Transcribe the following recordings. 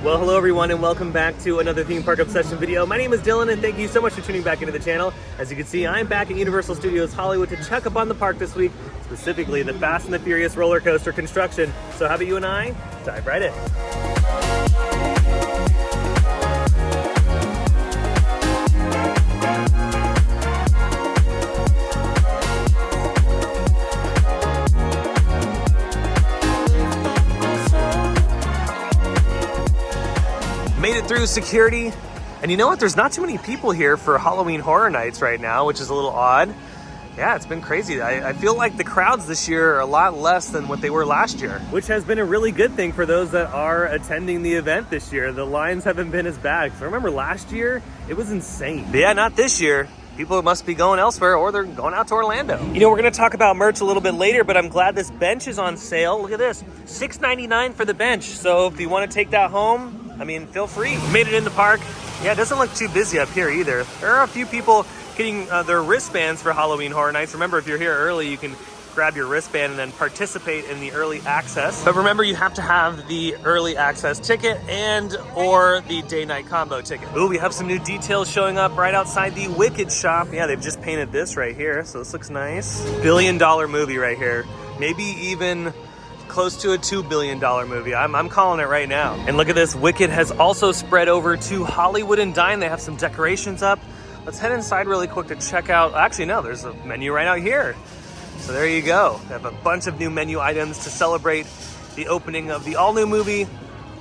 Well, hello everyone and welcome back to another Theme Park Obsession video. My name is Dylan and thank you so much for tuning back into the channel. As you can see, I'm back at Universal Studios Hollywood to check up on the park this week, specifically the Fast and the Furious roller coaster construction. So how about you and I dive right in. Made it through security, and you know what? There's not too many people here for Halloween Horror Nights right now, which is a little odd. Yeah, it's been crazy. I feel like the crowds this year are a lot less than what they were last year, which has been a really good thing for those that are attending the event this year. The lines haven't been as bad. So remember last year, it was insane. But yeah, not this year. People must be going elsewhere or they're going out to Orlando. You know, we're gonna talk about merch a little bit later, but I'm glad this bench is on sale. Look at this, $6.99 for the bench. So if you wanna take that home, I mean, feel free. Made it in the park. Yeah, it doesn't look too busy up here either. There are a few people getting their wristbands for Halloween Horror Nights. Remember, if you're here early, you can grab your wristband and then participate in the early access. But remember, you have to have the early access ticket and or the day-night combo ticket. Ooh, we have some new details showing up right outside the Wicked shop. Yeah, they've just painted this right here, so this looks nice. $1 billion movie right here. Maybe even close to a $2 billion movie. I'm calling it right now. And look at this, Wicked has also spread over to Hollywood and Dine. They have some decorations up. Let's head inside really quick to check out, actually no, there's a menu right out here. So there you go. They have a bunch of new menu items to celebrate the opening of the all-new movie,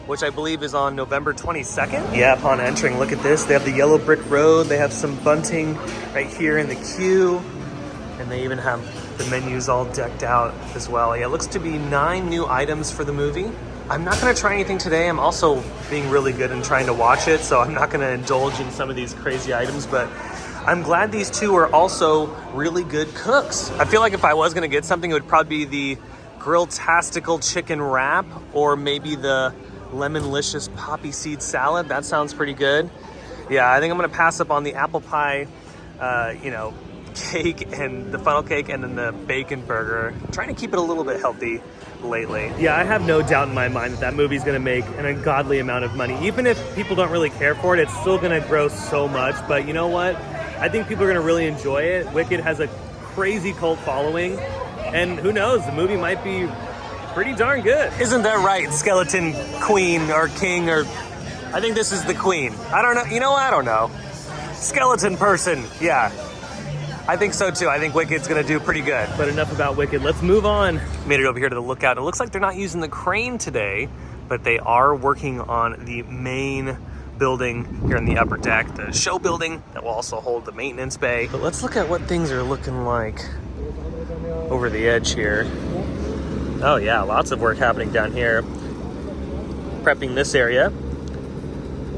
which I believe is on November 22nd. Yeah, upon entering, look at this. They have the yellow brick road. They have some bunting right here in the queue. And they even have the menus all decked out as well. Yeah, it looks to be 9 new items for the movie. I'm not gonna try anything today. I'm also being really good and trying to watch it, so I'm not gonna indulge in some of these crazy items, but I'm glad these two are also really good cooks. I feel like if I was gonna get something, it would probably be the Grill-tastical chicken wrap or maybe the Lemonlicious poppy seed salad. That sounds pretty good. Yeah, I think I'm gonna pass up on the apple pie, cake and the funnel cake and then the bacon burger. I'm trying to keep it a little bit healthy lately. Yeah, I have no doubt in my mind that movie's gonna make an ungodly amount of money. Even if people don't really care for it, it's still gonna gross so much. But you know what? I think people are gonna really enjoy it. Wicked has a crazy cult following, and who knows, the movie might be pretty darn good. Isn't that right, Skeleton Queen or King, or I think this is the Queen. I don't know, you know, I don't know. Skeleton person, yeah. I think so too. I think Wicked's gonna do pretty good. But enough about Wicked, let's move on. Made it over here to the lookout. It looks like they're not using the crane today, but they are working on the main building here in the upper deck, the show building that will also hold the maintenance bay. But let's look at what things are looking like over the edge here. Oh yeah, lots of work happening down here. Prepping this area.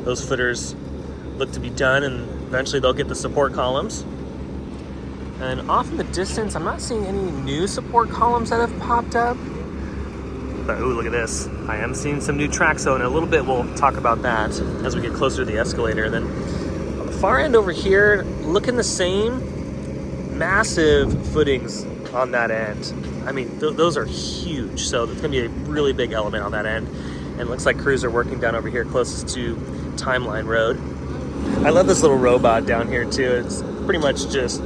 Those footers look to be done and eventually they'll get the support columns. And off in the distance, I'm not seeing any new support columns that have popped up. But ooh, look at this. I am seeing some new tracks, so in a little bit we'll talk about that as we get closer to the escalator. Then on the far end over here, looking the same, massive footings on that end. I mean, those are huge, so it's gonna be a really big element on that end. And it looks like crews are working down over here closest to Timeline Road. I love this little robot down here too. It's pretty much just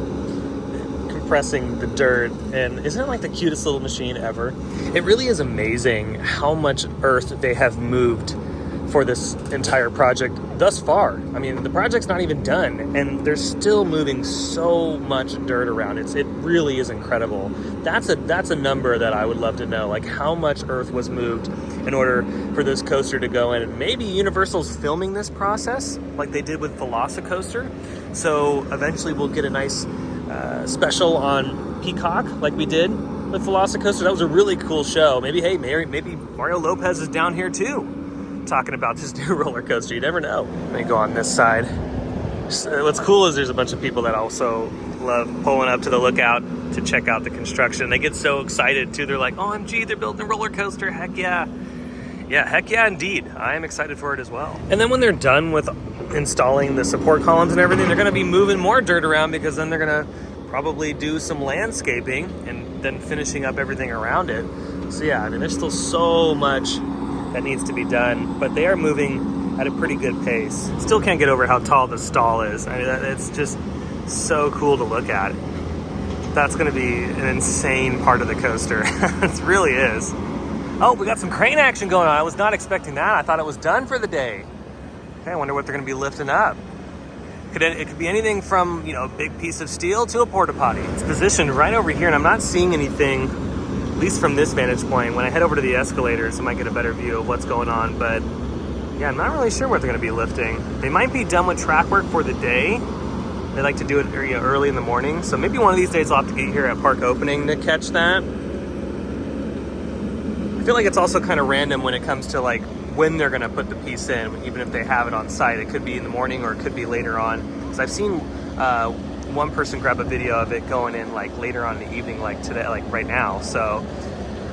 pressing the dirt, and isn't it like the cutest little machine ever? It really is amazing how much earth they have moved for this entire project thus far. I mean, the project's not even done and they're still moving so much dirt around. It really is incredible. That's a number that I would love to know, like how much earth was moved in order for this coaster to go in. And maybe Universal's filming this process like they did with Velocicoaster, so eventually we'll get a nice special on Peacock like we did with Velocicoaster. That was a really cool show. Maybe, hey, maybe Mario Lopez is down here too, talking about this new roller coaster. You never know. Let me go on this side. What's cool is there's a bunch of people that also love pulling up to the lookout to check out the construction. They get so excited too. They're like, OMG, they're building a roller coaster. Heck yeah. Yeah, heck yeah, indeed. I am excited for it as well. And then when they're done with installing the support columns and everything, they're gonna be moving more dirt around, because then they're gonna probably do some landscaping and then finishing up everything around it. So yeah, I mean, there's still so much that needs to be done, but they are moving at a pretty good pace. Still can't get over how tall the stall is. I mean, it's just so cool to look at. That's gonna be an insane part of the coaster. It really is. Oh, we got some crane action going on. I was not expecting that. I thought it was done for the day. Okay, I wonder what they're gonna be lifting up. It could be anything from, you know, a big piece of steel to a porta potty. It's positioned right over here, and I'm not seeing anything, at least from this vantage point. When I head over to the escalators, I might get a better view of what's going on, but yeah, I'm not really sure what they're gonna be lifting. They might be done with track work for the day. They like to do it early in the morning, so maybe one of these days I'll have to get here at park opening to catch that. I feel like it's also kind of random when it comes to like when they're gonna put the piece in, even if they have it on site. It could be in the morning or it could be later on. Because I've seen one person grab a video of it going in like later on in the evening, like today, like right now. So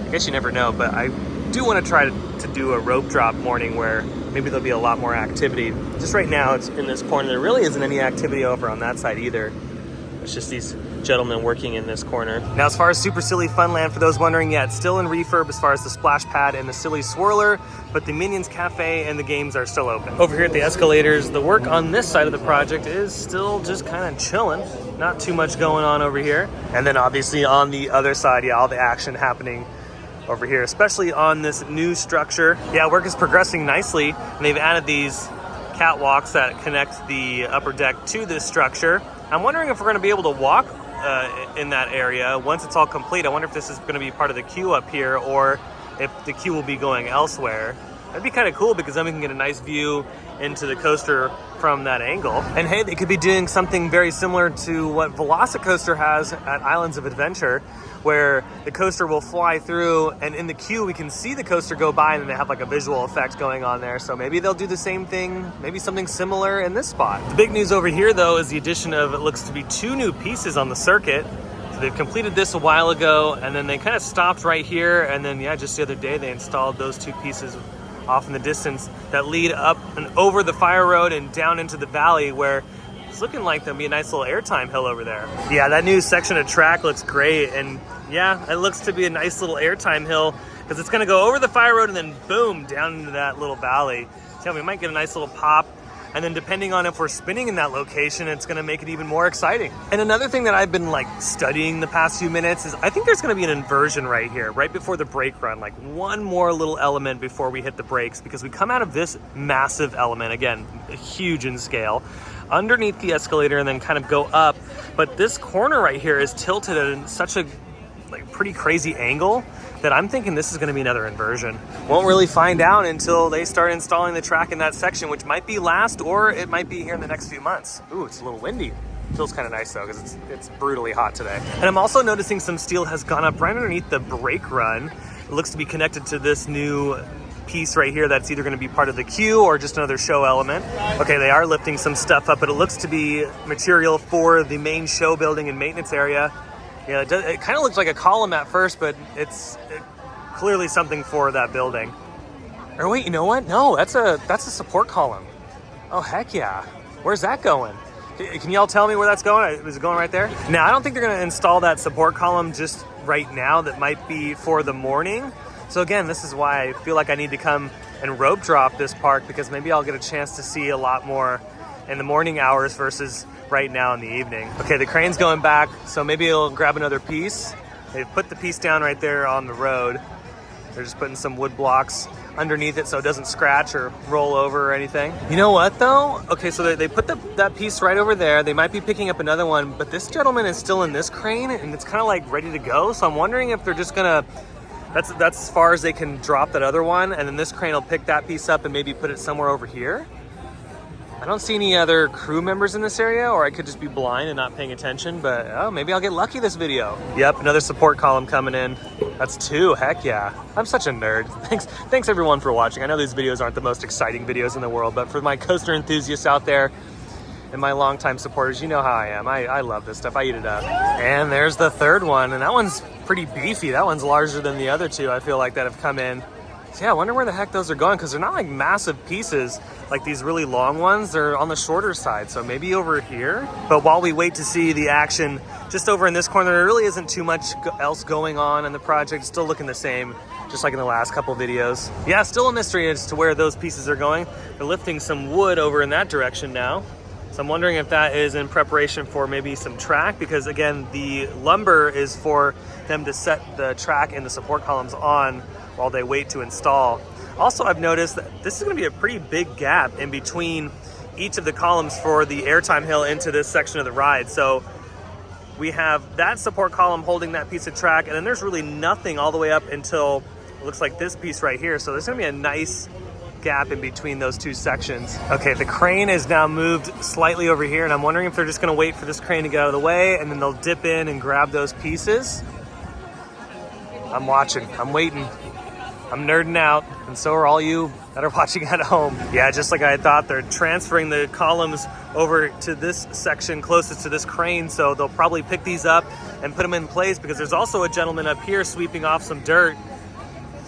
I guess you never know, but I do want to try to do a rope drop morning where maybe there'll be a lot more activity. Just right now, it's in this corner. There really isn't any activity over on that side either. It's just these gentlemen working in this corner. Now, as far as Super Silly Funland, for those wondering, yeah, it's still in refurb as far as the splash pad and the Silly Swirler, but the Minions Cafe and the games are still open. Over here at the escalators, the work on this side of the project is still just kind of chilling. Not too much going on over here. And then obviously on the other side, yeah, all the action happening over here, especially on this new structure. Yeah, work is progressing nicely, and they've added these catwalks that connect the upper deck to this structure. I'm wondering if we're going to be able to walk in that area once it's all complete. I wonder if this is going to be part of the queue up here, or if the queue will be going elsewhere. That'd be kind of cool, because then we can get a nice view into the coaster from that angle. And hey, they could be doing something very similar to what Velocicoaster has at Islands of Adventure, where the coaster will fly through, and in the queue we can see the coaster go by, and then they have like a visual effect going on there. So maybe they'll do the same thing, maybe something similar in this spot. The big news over here though is the addition of, it looks to be 2 new pieces on the circuit. So they've completed this a while ago, and then they kind of stopped right here, and then yeah, just the other day they installed those 2 pieces off in the distance that lead up and over the fire road and down into the valley, where it's looking like there'll be a nice little airtime hill over there. Yeah, that new section of track looks great, and yeah, it looks to be a nice little airtime hill, because it's gonna go over the fire road and then boom, down into that little valley. So yeah, we might get a nice little pop, and then depending on if we're spinning in that location, it's gonna make it even more exciting. And another thing that I've been like studying the past few minutes is I think there's gonna be an inversion right here, right before the brake run, like one more little element before we hit the brakes, because we come out of this massive element, again, huge in scale, underneath the escalator and then kind of go up. But this corner right here is tilted at such a like pretty crazy angle that I'm thinking this is going to be another inversion. Won't really find out until they start installing the track in that section, which might be last, or it might be here in the next few months. Ooh, it's a little windy. Feels kind of nice though, because it's brutally hot today. And I'm also noticing some steel has gone up right underneath the brake run. It looks to be connected to this new piece right here that's either going to be part of the queue or just another show element. Okay, they are lifting some stuff up, but it looks to be material for the main show building and maintenance area. Yeah, it kind of looks like a column at first, but it's clearly something for that building. Or wait, you know what? No, that's a support column. Oh, heck yeah. Where's that going? Can y'all tell me where that's going? Is it going right there? Now, I don't think they're going to install that support column just right now. That might be for the morning. So again, this is why I feel like I need to come and rope drop this park, because maybe I'll get a chance to see a lot more in the morning hours versus right now in the evening. Okay, the crane's going back, so maybe it'll grab another piece. They've put the piece down right there on the road. They're just putting some wood blocks underneath it so it doesn't scratch or roll over or anything. You know what though? Okay, so they put that piece right over there. They might be picking up another one, but this gentleman is still in this crane and it's kind of like ready to go. So I'm wondering if they're just gonna, that's as far as they can drop that other one, and then this crane will pick that piece up and maybe put it somewhere over here. I don't see any other crew members in this area, or I could just be blind and not paying attention, but oh, maybe I'll get lucky this video. Yep, another support column coming in. That's 2, heck yeah. I'm such a nerd. Thanks everyone for watching. I know these videos aren't the most exciting videos in the world, but for my coaster enthusiasts out there and my longtime supporters, you know how I am. I love this stuff, I eat it up. And there's the third one, and that one's pretty beefy. That one's larger than the other 2, I feel like, that have come in. So yeah, I wonder where the heck those are going, because they're not like massive pieces like these really long ones. They're on the shorter side, so maybe over here. But while we wait to see the action, just over in this corner, there really isn't too much else going on in the project. It's still looking the same, just like in the last couple videos. Yeah, still a mystery as to where those pieces are going. They're lifting some wood over in that direction now. So I'm wondering if that is in preparation for maybe some track, because again, the lumber is for them to set the track and the support columns on while they wait to install. Also, I've noticed that this is going to be a pretty big gap in between each of the columns for the airtime hill into this section of the ride. So we have that support column holding that piece of track, and then there's really nothing all the way up until it looks like this piece right here. So there's going to be a nice gap in between those two sections. Okay, the crane is now moved slightly over here, and I'm wondering if they're just going to wait for this crane to get out of the way, and then they'll dip in and grab those pieces. I'm watching, I'm waiting. I'm nerding out, and so are all you that are watching at home. Yeah, just like I thought, they're transferring the columns over to this section closest to this crane, so they'll probably pick these up and put them in place, because there's also a gentleman up here sweeping off some dirt.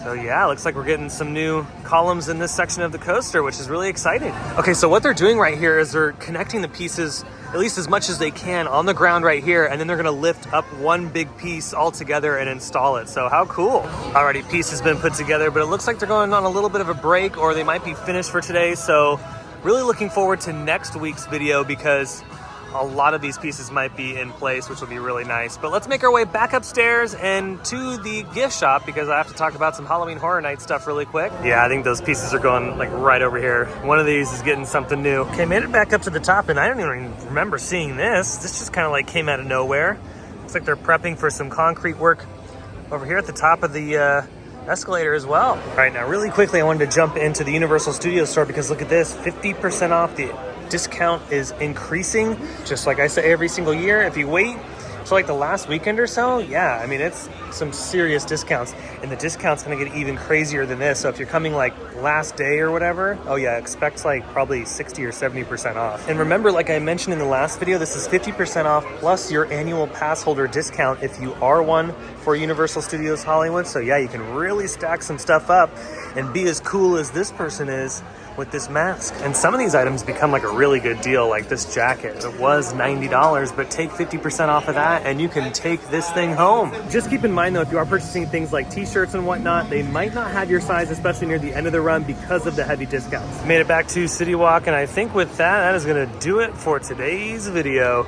So yeah, looks like we're getting some new columns in this section of the coaster, which is really exciting. Okay, so what they're doing right here is they're connecting the pieces at least as much as they can on the ground right here, and then they're gonna lift up one big piece all together and install it. So how cool. Already, piece has been put together, but it looks like they're going on a little bit of a break, or they might be finished for today. So really looking forward to next week's video, because a lot of these pieces might be in place, which will be really nice. But let's make our way back upstairs and to the gift shop, because I have to talk about some Halloween Horror Night stuff really quick. Yeah, I think those pieces are going like right over here. One of these is getting something new. Okay, made it back up to the top, and I don't even remember seeing this. This just kind of like came out of nowhere. Looks like they're prepping for some concrete work over here at the top of the escalator as well. All right, now really quickly, I wanted to jump into the Universal Studios store, because look at this, 50% off. The discount is increasing, just like I say every single year. If you wait for like the last weekend or so, yeah, I mean, it's some serious discounts, and the discount's gonna get even crazier than this. So if you're coming like last day or whatever, oh yeah, expect like probably 60 or 70% off. And remember, like I mentioned in the last video, this is 50% off plus your annual pass holder discount if you are one for Universal Studios Hollywood. So yeah, you can really stack some stuff up and be as cool as this person is with this mask. And some of these items become like a really good deal, like this jacket. It was $90, but take 50% off of that and you can take this thing home. Just keep in mind though, if you are purchasing things like t-shirts and whatnot, they might not have your size, especially near the end of the run, because of the heavy discounts. Made it back to City Walk, and I think with that, that is gonna do it for today's video.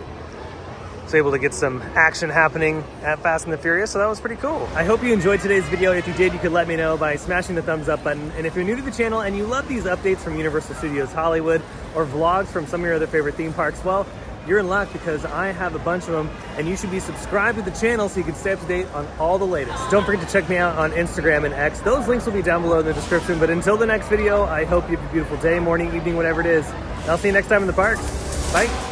Was able to get some action happening at Fast and the Furious, so that was pretty cool. I hope you enjoyed today's video. If you did, you could let me know by smashing the thumbs up button. And if you're new to the channel and you love these updates from Universal Studios Hollywood or vlogs from some of your other favorite theme parks, well, you're in luck, because I have a bunch of them, and you should be subscribed to the channel so you can stay up to date on all the latest. Don't forget to check me out on Instagram and X. Those links will be down below in the description. But until the next video, I hope you have a beautiful day, morning, evening, whatever it is. I'll see you next time in the parks. Bye.